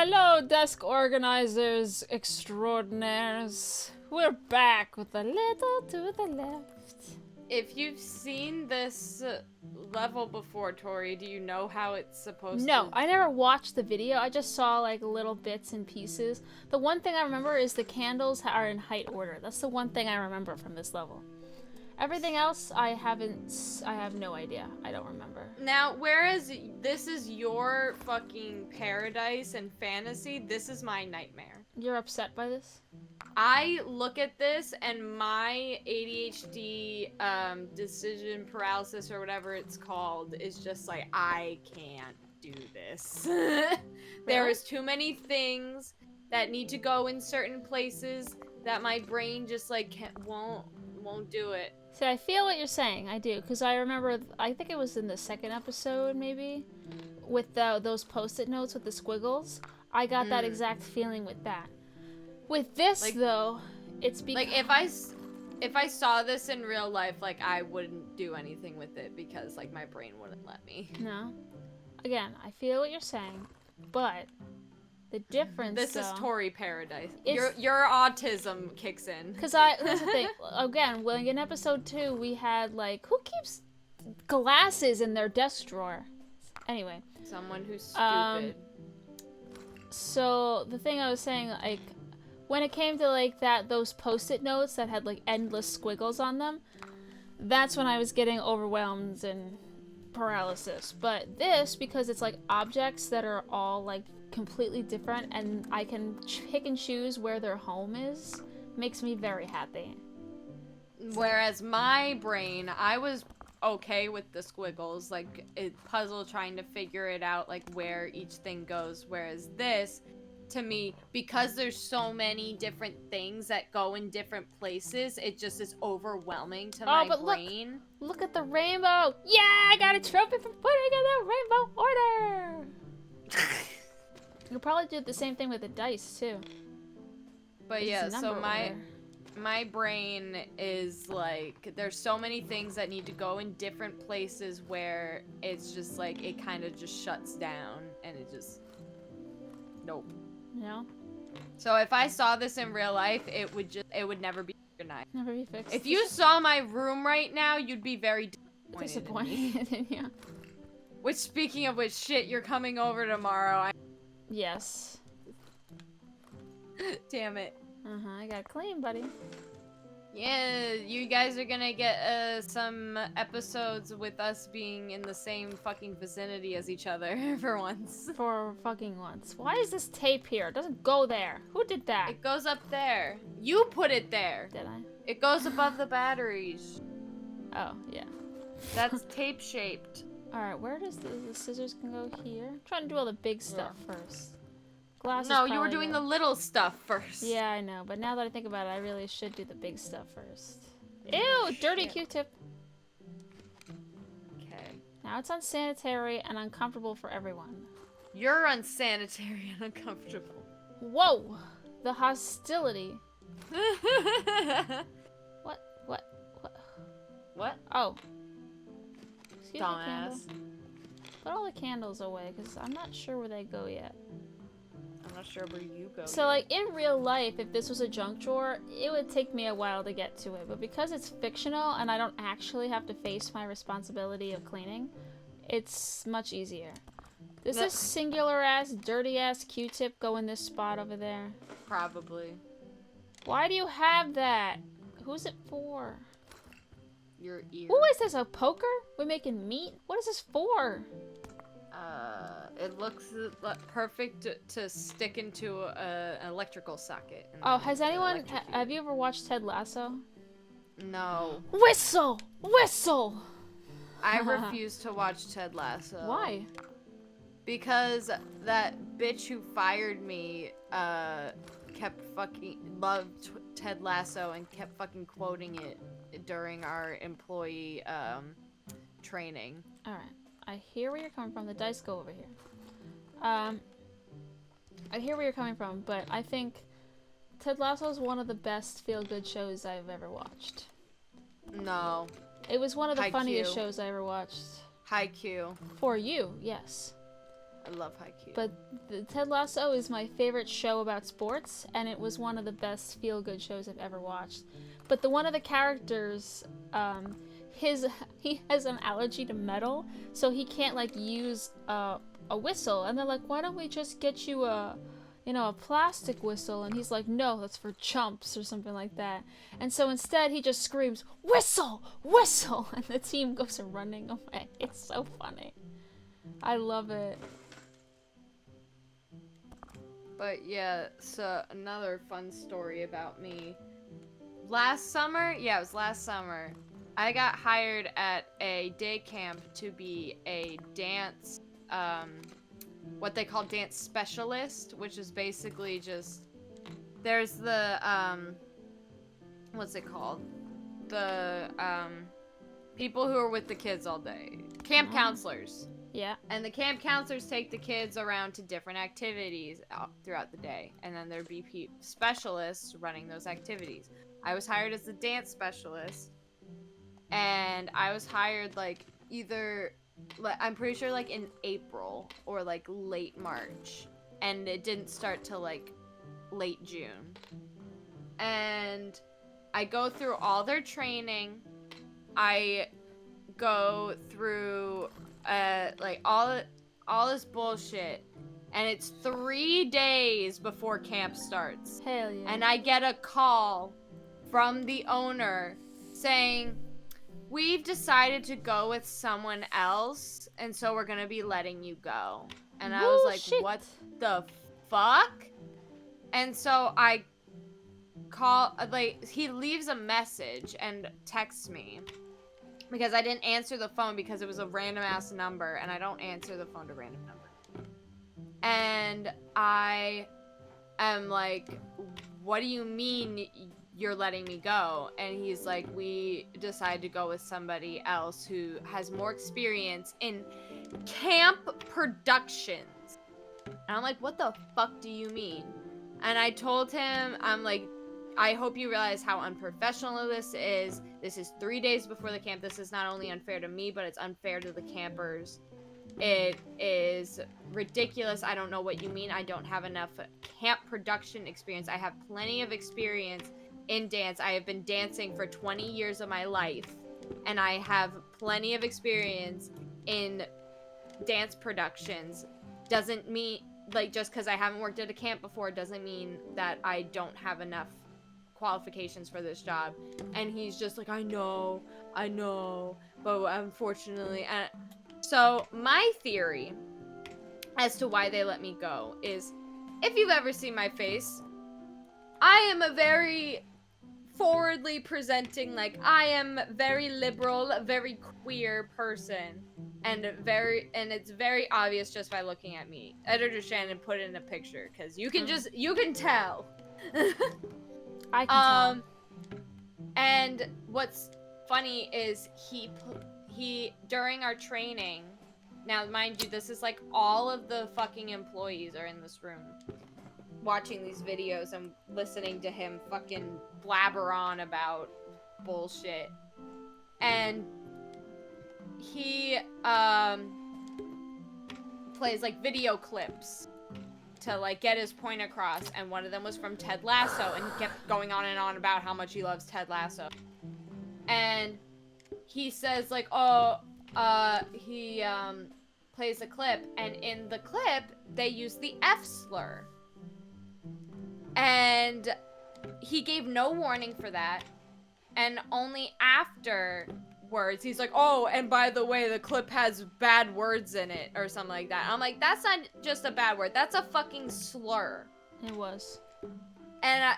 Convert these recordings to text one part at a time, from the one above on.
Hello, desk organizers extraordinaires. We're back with a little to the left. If you've seen this level before, Tori, do you know how it's supposed to? No, I never watched the video. I just saw like little bits and pieces. The one thing I remember is the candles are in height order. That's the one thing I remember from this level. Everything else, I have no idea. I don't remember. Now, whereas this is your fucking paradise and fantasy, this is my nightmare. You're upset by this? I look at this and my ADHD decision paralysis or whatever it's called is just like, I can't do this. There is too many things that need to go in certain places that my brain just like won't do it. See, I feel what you're saying. I do, because I remember, I think it was in the second episode, maybe, with those post-it notes with the squiggles. I got that exact feeling with that. With this, like, though, it's because... Like, if I saw this in real life, like, I wouldn't do anything with it, because, like, my brain wouldn't let me. No. Again, I feel what you're saying, but... The difference, This though, is Tori paradise. Your autism kicks in. Because here's the thing. Again, like in episode 2, we had, like, who keeps glasses in their desk drawer? Anyway. Someone who's stupid. So, the thing I was saying, like, when it came to, like, those post-it notes that had, like, endless squiggles on them, that's when I was getting overwhelmed and paralysis. But this, because it's, like, objects that are all, like, completely different and I can pick and choose where their home is, makes me very happy. Whereas my brain, I was okay with the squiggles, like a puzzle trying to figure it out, like where each thing goes, whereas this, to me, because there's so many different things that go in different places, it just is overwhelming to my brain. Look at the rainbow! Yeah, I got a trophy for putting in the rainbow order! You'll probably do the same thing with the dice, too. But yeah, so my brain is like, there's so many things that need to go in different places where it's just like, it kind of just shuts down and it just, nope. No? So if I saw this in real life, it would never be organized. Never be fixed. If you saw my room right now, you'd be very disappointed in you. Which, speaking of which, shit, you're coming over tomorrow. Yes. Damn it. I got clean, buddy. Yeah, you guys are gonna get some episodes with us being in the same fucking vicinity as each other for once. For fucking once. Why is this tape here? It doesn't go there. Who did that? It goes up there. You put it there. Did I? It goes above the batteries. Oh, yeah. That's tape shaped. Alright, where does the scissors can go here? I'm trying to do all the big stuff first. Glass. No, you were doing the little stuff first. Yeah, I know, but now that I think about it, I really should do the big stuff first. Ew, dirty Q-tip. Okay. Now it's unsanitary and uncomfortable for everyone. You're unsanitary and uncomfortable. Whoa! The hostility. What? Oh. Excuse Dumbass. me, put all the candles away, because I'm not sure where they go yet. I'm not sure where you go. So, like, in real life, if this was a junk drawer, it would take me a while to get to it. But because it's fictional and I don't actually have to face my responsibility of cleaning, it's much easier. Does this singular-ass, dirty-ass Q-tip go in this spot over there? Probably. Why do you have that? Who's it for? Your ear. Who is this, a poker? We're making meat? What is this for? It looks perfect to stick into an electrical socket. Oh, has anyone, have you ever watched Ted Lasso? No. Whistle! Whistle! I refuse to watch Ted Lasso. Why? Because that bitch who fired me, loved Ted Lasso and kept fucking quoting it during our employee, training. Alright. I hear where you're coming from. The dice go over here. I hear where you're coming from, but I think Ted Lasso is one of the best feel-good shows I've ever watched. No. It was one of the funniest shows I ever watched. Haikyuu. For you, yes. I love Haikyuu. But Ted Lasso is my favorite show about sports, and it was one of the best feel-good shows I've ever watched. But one of the characters, he has an allergy to metal, so he can't like use a whistle. And they're like, why don't we just get you a plastic whistle? And he's like, no, that's for chumps or something like that. And so instead he just screams, whistle, whistle, and the team goes running away. It's so funny. I love it. But yeah, so another fun story about me. Last summer, it was last summer, I got hired at a day camp to be a dance, what they call dance specialist, which is basically just, there's the, what's it called? The, people who are with the kids all day. Camp counselors. Yeah. And the camp counselors take the kids around to different activities throughout the day. And then there'd be specialists running those activities. I was hired as the dance specialist. And I was hired like either, I'm pretty sure like in April or like late March. And it didn't start till like late June. And I go through all their training. I go through like all this bullshit, and it's 3 days before camp starts. Hell yeah. And I get a call from the owner saying, we've decided to go with someone else, and so we're gonna be letting you go. And I was like, what the fuck? And so I call, like, he leaves a message and texts me. Because I didn't answer the phone because it was a random ass number, and I don't answer the phone to random number. And I am like, what do you mean you're letting me go? And he's like, we decided to go with somebody else who has more experience in camp productions. And I'm like, what the fuck do you mean? And I told him, I'm like, I hope you realize how unprofessional this is. This is 3 days before the camp. This is not only unfair to me, but it's unfair to the campers. It is ridiculous. I don't know what you mean. I don't have enough camp production experience. I have plenty of experience in dance. I have been dancing for 20 years of my life, and I have plenty of experience in dance productions. Doesn't mean, like, just because I haven't worked at a camp before doesn't mean that I don't have enough qualifications for this job. And he's just like, I know, but unfortunately. And so my theory as to why they let me go is, if you've ever seen my face, I am a very forwardly presenting, like, I am very liberal, very queer person, and it's very obvious just by looking at me. Editor Shannon put in a picture because you can tell. I can tell. And what's funny is he during our training, now mind you, this is like all of the fucking employees are in this room watching these videos and listening to him fucking blabber on about bullshit. And he plays like video clips to like get his point across, and one of them was from Ted Lasso, and he kept going on and on about how much he loves Ted Lasso. And he says like, he plays a clip, and in the clip they use the F slur, and he gave no warning for that, and only afterwards he's like, oh, and by the way, the clip has bad words in it or something like that. I'm like, that's not just a bad word, that's a fucking slur. It was. And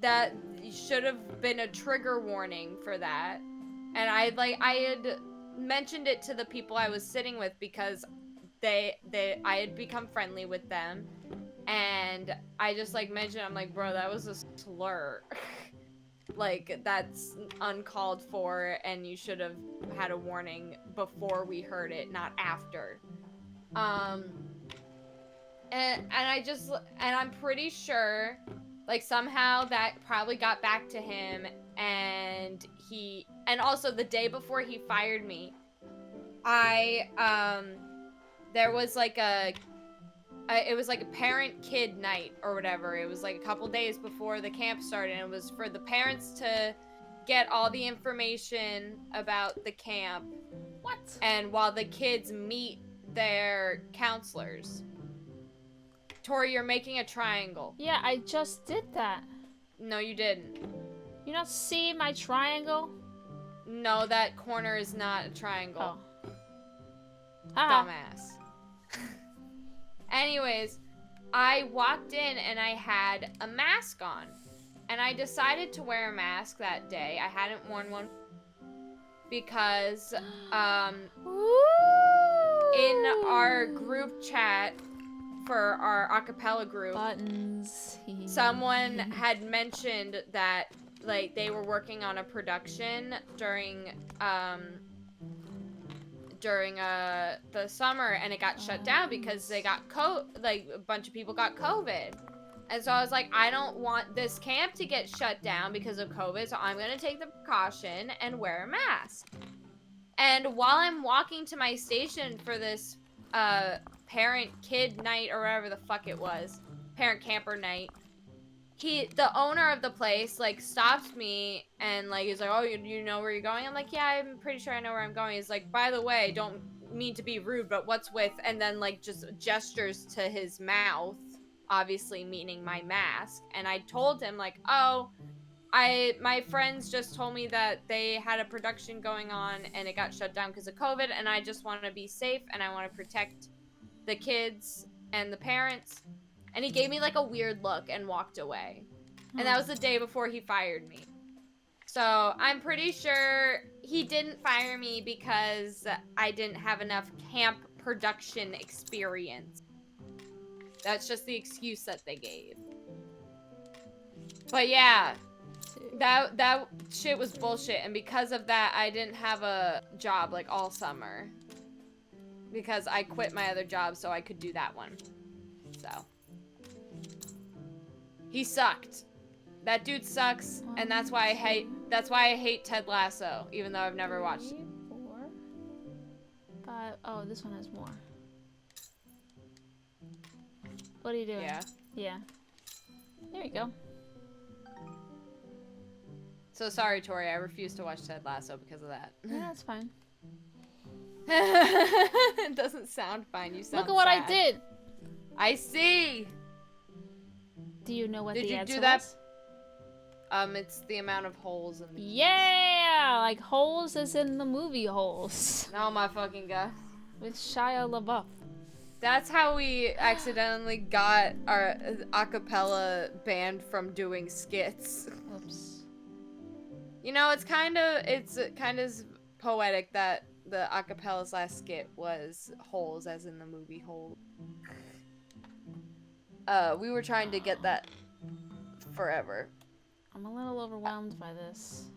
that should have been a trigger warning for that. And I had mentioned it to the people I was sitting with because I had become friendly with them, and I just like mentioned, I'm like, bro, that was a slur. Like, that's uncalled for, and you should have had a warning before we heard it, not after. And I'm pretty sure, like, somehow that probably got back to him, and also the day before he fired me, there was like a it was like a parent-kid night or whatever. It was like a couple days before the camp started, and it was for the parents to get all the information about the camp. What? And while the kids meet their counselors. Tori, you're making a triangle. Yeah, I just did that. No, you didn't. You not see my triangle? No, that corner is not a triangle. Oh. Ah. Dumbass. Anyways, I walked in and I had a mask on. And I decided to wear a mask that day. I hadn't worn one because in our group chat for our a cappella group, Buttons. someone had mentioned that like they were working on a production during the summer, and it got shut down because they got a bunch of people got COVID. And so I was like, I don't want this camp to get shut down because of COVID, so I'm gonna take the precaution and wear a mask. And while I'm walking to my station for this parent-kid night, or whatever the fuck it was, parent-camper night, the owner of the place, like, stopped me and, like, he's like, oh, you know where you're going? I'm like, yeah, I'm pretty sure I know where I'm going. He's like, by the way, don't mean to be rude, but what's with, and then, like, just gestures to his mouth, obviously meaning my mask. And I told him, like, oh, my friends just told me that they had a production going on and it got shut down because of COVID, and I just want to be safe and I want to protect the kids and the parents. And he gave me like a weird look and walked away. And that was the day before he fired me. So I'm pretty sure he didn't fire me because I didn't have enough camp production experience. That's just the excuse that they gave. But yeah, that shit was bullshit. And because of that, I didn't have a job like all summer. Because I quit my other job so I could do that one. So. He sucked. That dude sucks, and that's why I hate Ted Lasso, even though I've never watched it. 4, 5. Oh, this one has more. What are you doing? Yeah. Yeah. There you go. So sorry, Tori, I refuse to watch Ted Lasso because of that. Yeah, that's fine. It doesn't sound fine. You sound Look at what sad. I did. I see. Do you know what Did the you answer do that? was? It's the amount of holes in the Yeah, like holes as in the movie Holes Oh my fucking god. with Shia LaBeouf. That's how we accidentally got our a cappella band from doing skits. Oops. You know, it's kind of poetic that the a cappella's last skit was holes as in the movie Holes. We were trying to get that forever. I'm a little overwhelmed by this.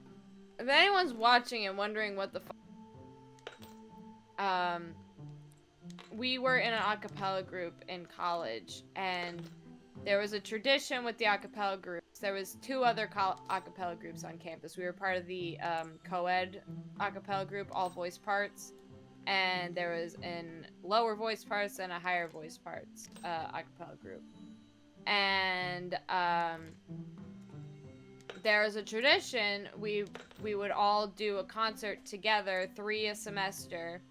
If anyone's watching and wondering what the we were in an a cappella group in college, and there was a tradition with the a cappella groups. There was 2 other a cappella groups on campus. We were part of the co-ed a cappella group, all voice parts, and there was an lower voice parts and a higher voice parts a cappella group. And there was a tradition, we would all do a concert together, 3 a semester,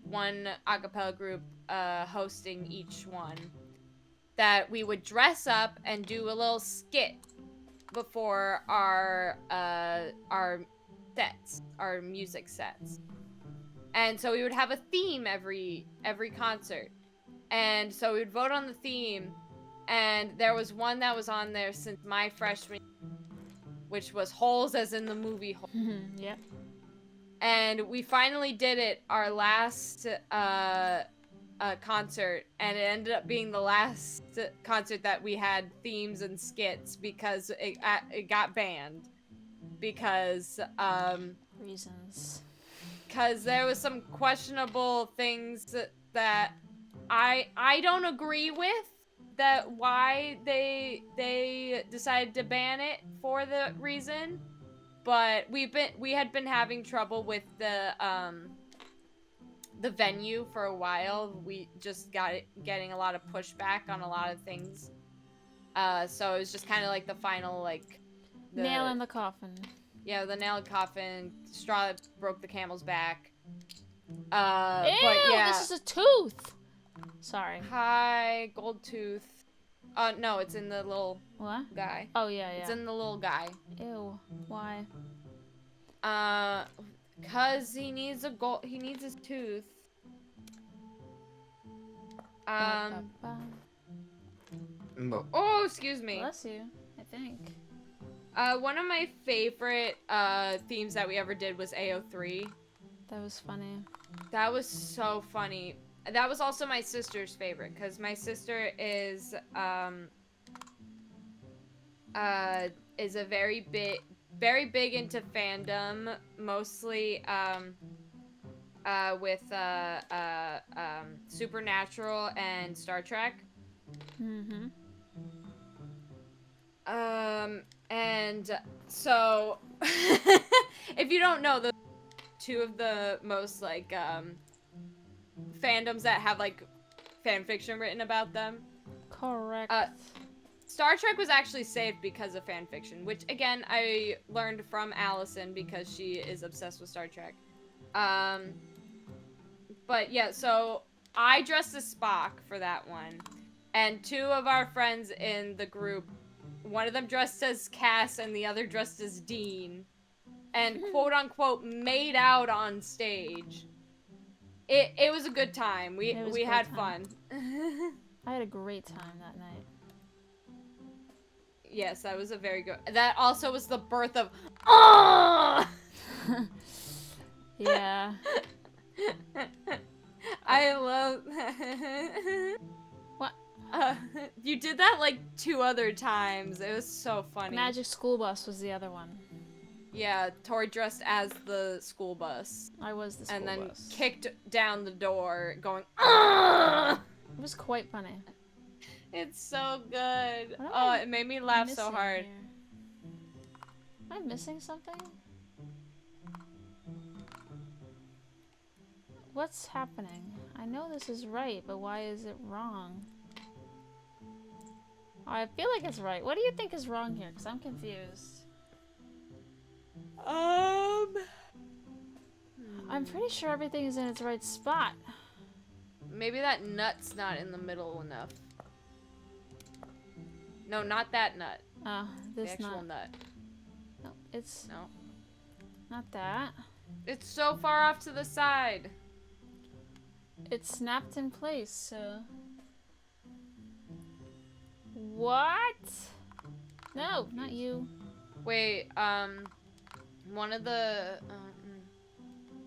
1 a cappella group hosting each one, that we would dress up and do a little skit before our sets, our music sets. And so we would have a theme every concert. And so we would vote on the theme, and there was one that was on there since my freshman, which was Holes as in the movie Holes. Yep. And we finally did it our last concert, and it ended up being the last concert that we had themes and skits because it got banned because Reasons. because there was some questionable things that I don't agree with, that why they decided to ban it for the reason, but we had been having trouble with the the venue for a while. We just getting a lot of pushback on a lot of things. So it was just kind of like the final, like... Nail in the coffin. Yeah, the nail in the coffin. Straw that broke the camel's back. Ew, but yeah. this is a tooth! Sorry. Hi, gold tooth. No, it's in the little What? guy. Oh, yeah, yeah. It's in the little guy. Ew. Why? Cause he needs he needs his tooth. Oh, excuse me. Bless you, I think. One of my favorite, themes that we ever did was AO3. That was funny. That was so funny. That was also my sister's favorite, because my sister is a very big into fandom, mostly, with, Supernatural and Star Trek. Mm-hmm. And so, if you don't know, the two of the most, like, fandoms that have, like, fan fiction written about them. Correct. Star Trek was actually saved because of fan fiction, which, again, I learned from Allison because she is obsessed with Star Trek. But, yeah, so I dressed as Spock for that one. And two of our friends in the group, one of them dressed as Cass and the other dressed as Dean. And, quote-unquote, made out on stage. It was a good time. We had fun. I had a great time that night. Yes, that was a very good... That also was the birth of... Yeah. I love... What? You did that like 2 other times. It was so funny. Magic School Bus was the other one. Yeah, Tori dressed as the school bus. I was the school bus. And then kicked down the door, going, It was quite funny. It's so good. What am Oh, I it made me laugh so hard. here? Am I missing something? What's happening? I know this is right, but why is it wrong? Oh, I feel like it's right. What do you think is wrong here? Because I'm confused. I'm pretty sure everything is in its right spot. Maybe that nut's not in the middle enough. No, not that nut. Oh, this the actual nut. No, it's No. not that. It's so far off to the side. It's snapped in place, so... What? No, not you. Wait, one of the,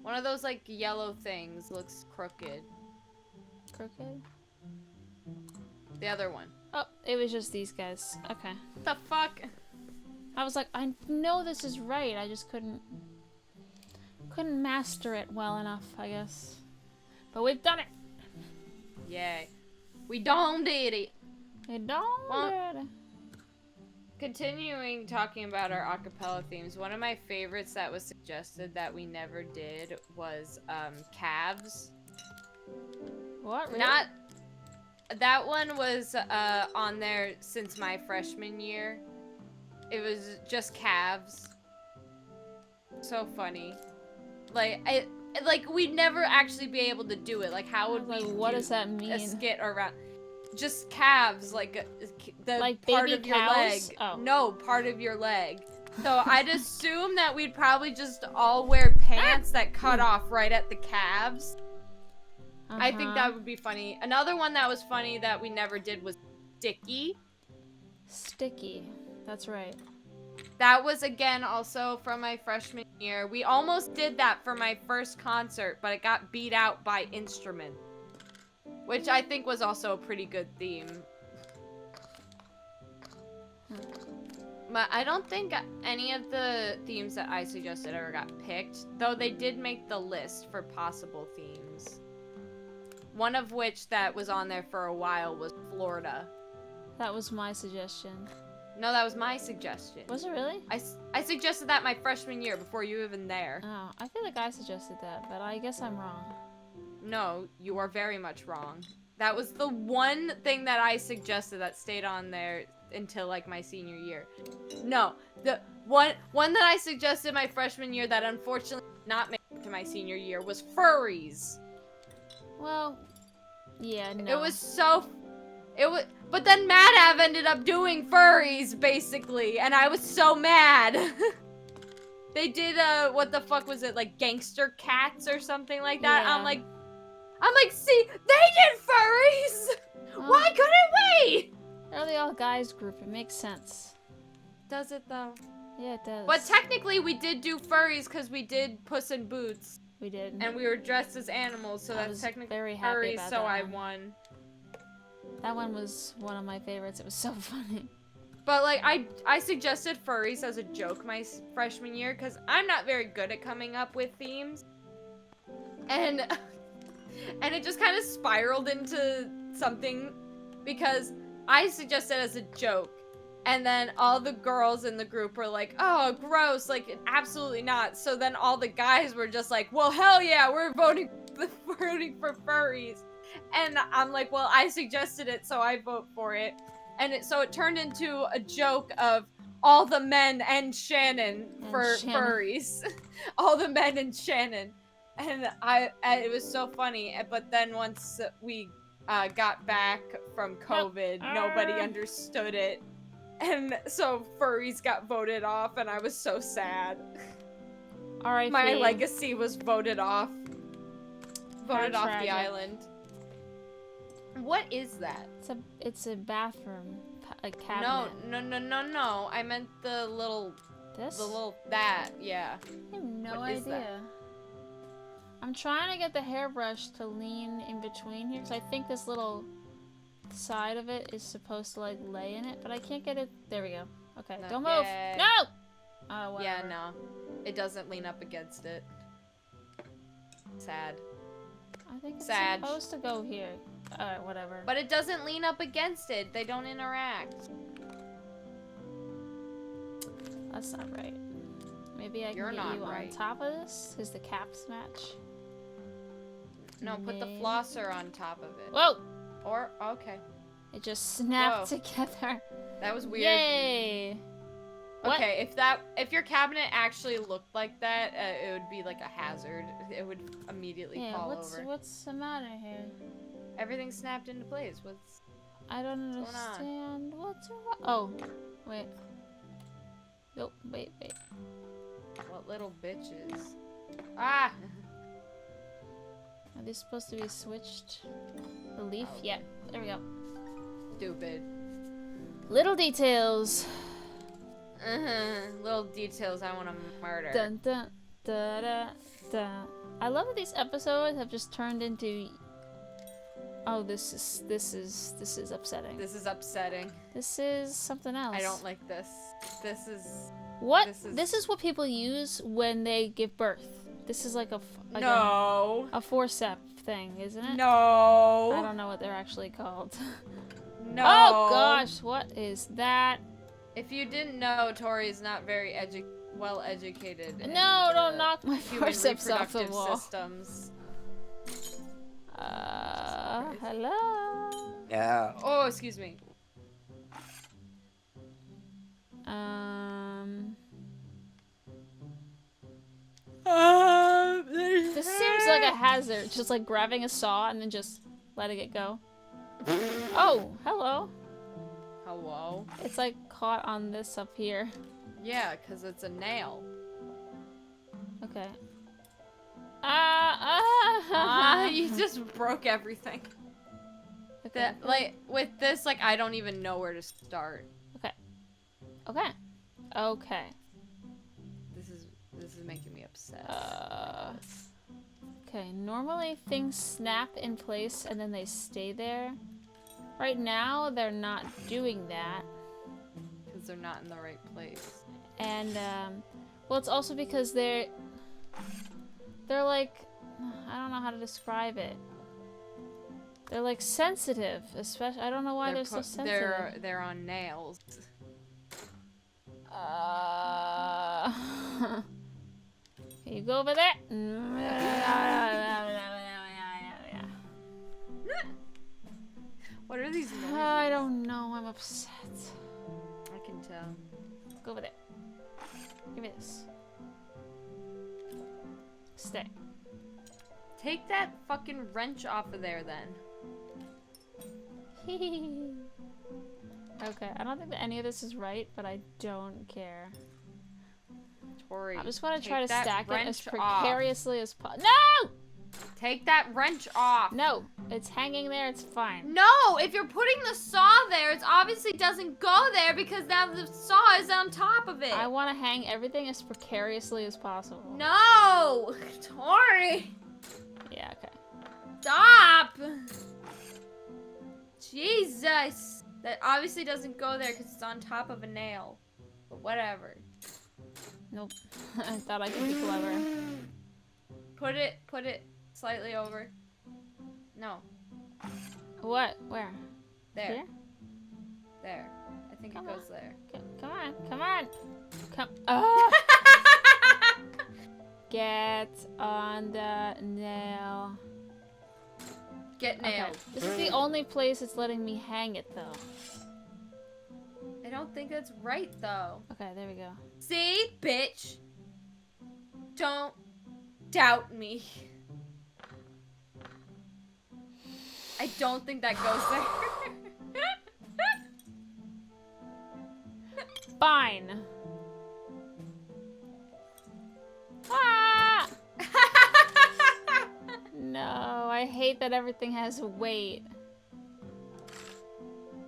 one of those, like, yellow things looks crooked. Crooked? The other one. Oh, it was just these guys. Okay. What the fuck? I was like, I know this is right. I just couldn't master it well enough, I guess. But we've done it. Yay. We done did it. We done it. Continuing talking about our a cappella themes, one of my favorites that was suggested that we never did was, calves. What? Really? Not... That one was, on there since my freshman year. It was just calves. So funny. Like, we'd never actually be able to do it. Like, how would we what does that mean? a skit around... Just calves, like, the like part baby of your cows? leg. Oh. No, part of your leg. So I'd assume that we'd probably just all wear pants that cut off right at the calves. I think that would be funny. Another one that was funny that we never did was Sticky. Sticky. That's right. That was, again, also from my freshman year. We almost did that for my first concert, but it got beat out by instrument. Which I think was also a pretty good theme. But I don't think any of the themes that I suggested ever got picked, though they did make the list for possible themes. One of which that was on there for a while was Florida. That was my suggestion. No, that was my suggestion. Was it really? I suggested that my freshman year before you were even there. Oh, I feel like I suggested that, but I guess I'm wrong. No, you are very much wrong. That was the one thing that I suggested that stayed on there until like my senior year. No, the one that I suggested my freshman year that unfortunately did not make it to my senior year was furries. Well, yeah, no. But then Mad Av ended up doing furries basically, and I was so mad. They did what the fuck was it, like gangster cats or something like that? Yeah. I'm like, see, they did furries! Well, Why couldn't we? they're the all guys group. It makes sense. Does it though? Yeah, it does. But technically we did do furries because we did Puss in Boots. We did. And we were dressed as animals, so I that's was technically very happy furries, about so that I one. won. That one was one of my favorites. It was so funny. But like I suggested furries as a joke my freshman year because I'm not very good at coming up with themes. And it just kind of spiraled into something because I suggested as a joke. And then all the girls in the group were like, oh, gross, like, absolutely not. So then all the guys were just like, well, hell yeah, we're voting for furries. And I'm like, well, I suggested it, so I vote for it. And so it turned into a joke of all the men and Shannon for furries. All the men and Shannon. And it was so funny. But then once we got back from COVID, nobody understood it. And so furries got voted off, and I was so sad. R.I.P. My legacy was voted off. Voted off tragic. the island. What is that? It's a bathroom, a cabinet. No. I meant the little. This? That, yeah. I have no What is idea. that? I'm trying to get the hairbrush to lean in between here, because I think this little side of it is supposed to like lay in it, but I can't get it. There we go. Okay, Not don't move. yet. No. Whatever. Yeah, no, it doesn't lean up against it. Sad. I think it's Sad. supposed to go here. Alright, whatever. But it doesn't lean up against it. They don't interact. That's not right. Maybe I You're can get not you right. on top of this, because the caps match. No, put the Maybe. flosser on top of it. Whoa! Or okay, It just snapped Whoa. together. that was weird. Yay! What? Okay, if your cabinet actually looked like that, it would be like a hazard. It would immediately Yeah, fall what's over. what's the matter here? Everything snapped into place. What's I don't What's going on? understand. What's wrong? Oh, wait. Nope, wait. what little bitches? Ah! Are they supposed to be switched? The leaf? Oh. Yeah, there we go. Stupid. Little details. Little details I want to murder. Dun dun da da da. I love that these episodes have just turned into. Oh, this is upsetting. This is upsetting. This is something else. I don't like this. This is What? this This is- is what people use when they give birth. This is like no. a forceps thing, isn't it? No. I don't know what they're actually called. No. Oh gosh, what is that? If you didn't know, Tori's not very well educated. in No, the don't knock my human forceps off the reproductive wall. systems. Hello? Yeah. Oh, excuse me. This seems like a hazard, just like grabbing a saw and then just letting it go. Oh, hello. Hello? It's like caught on this up here. Yeah, because it's a nail. Okay. You just broke everything. Okay. That, like, with this, like, I don't even know where to start. Okay. Okay. This is making me upset. Okay, normally things snap in place and then they stay there. Right now, they're not doing that. Because they're not in the right place. And, well, it's also because they're like, I don't know how to describe it. They're like sensitive, especially, I don't know why they're so sensitive. They're on nails. Can you go over there? What are these noises? I don't know. I'm upset. I can tell. Go over there. Give me this. Stay. Take that fucking wrench off of there, then. Okay, I don't think that any of this is right, but I don't care. Tori, I just want to try to that stack it as wrench precariously as possible. No! Take that wrench off. No, it's hanging there. It's fine. No, if you're putting the saw there, it obviously doesn't go there because now the saw is on top of it. I want to hang everything as precariously as possible. No! Tori! Yeah, okay. Stop! Jesus! That obviously doesn't go there because it's on top of a nail. But whatever. Nope. I thought I could be clever. Put it slightly over. No. What? Where? There. Here? There. I think Come it goes there. Come on. Come on. Come. Oh! Get on the nail. Get nailed. Okay. This is the only place it's letting me hang it, though. I don't think that's right, though. Okay, there we go. See, bitch? Don't doubt me. I don't think that goes there. Fine. Ah! No, I hate that everything has weight.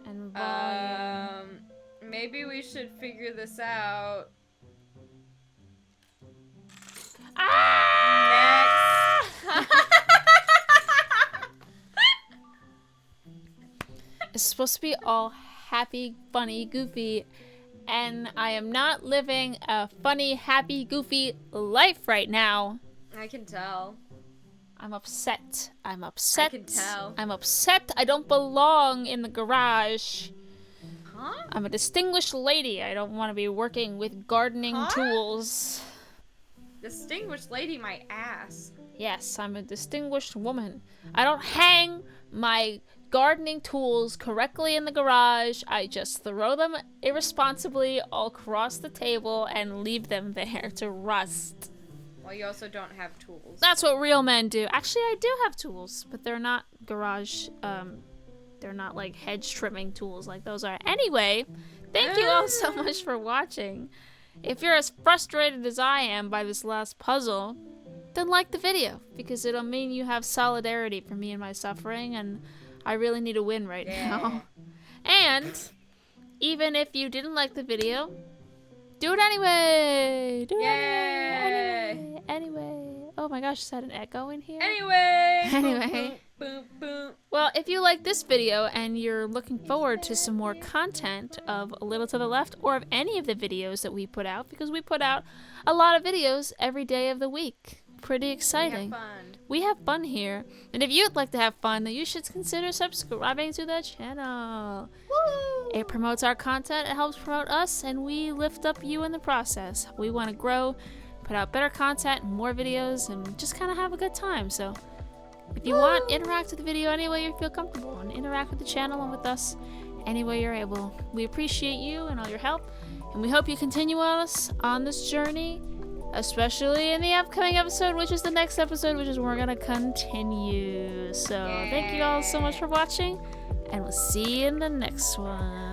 And volume. Maybe we should figure this out. Ah! Next. It's supposed to be all happy, funny, goofy, and I am not living a funny, happy, goofy life right now. I can tell. I'm upset. I'm upset. I can tell. I'm upset. I don't belong in the garage. Huh? I'm a distinguished lady. I don't want to be working with gardening tools. Distinguished lady, my ass. Yes, I'm a distinguished woman. I don't hang my gardening tools correctly in the garage. I just throw them irresponsibly all across the table and leave them there to rust. Well, you also don't have tools. That's what real men do. Actually, I do have tools, but they're not garage, they're not like hedge trimming tools like those are. Anyway, thank you all so much for watching. If you're as frustrated as I am by this last puzzle, then like the video, because it'll mean you have solidarity for me and my suffering, and I really need a win right now. And even if you didn't like the video, do it anyway. Do it anyway. Oh my gosh, is that an echo in here? Anyway. Boom, boom. Well, if you like this video and you're looking forward to some more content of A Little to the Left or of any of the videos that we put out, because we put out a lot of videos every day of the week. Pretty exciting. We have fun here. And if you'd like to have fun, then you should consider subscribing to the channel. Woo! It promotes our content, it helps promote us, and we lift up you in the process. We want to grow, put out better content, more videos, and just kind of have a good time. So if you want, interact with the video any way you feel comfortable, and interact with the channel and with us any way you're able. We appreciate you and all your help, and we hope you continue us on this journey, especially in the upcoming episode, which is the next episode, which is where we're gonna continue. So thank you all so much for watching, and we'll see you in the next one.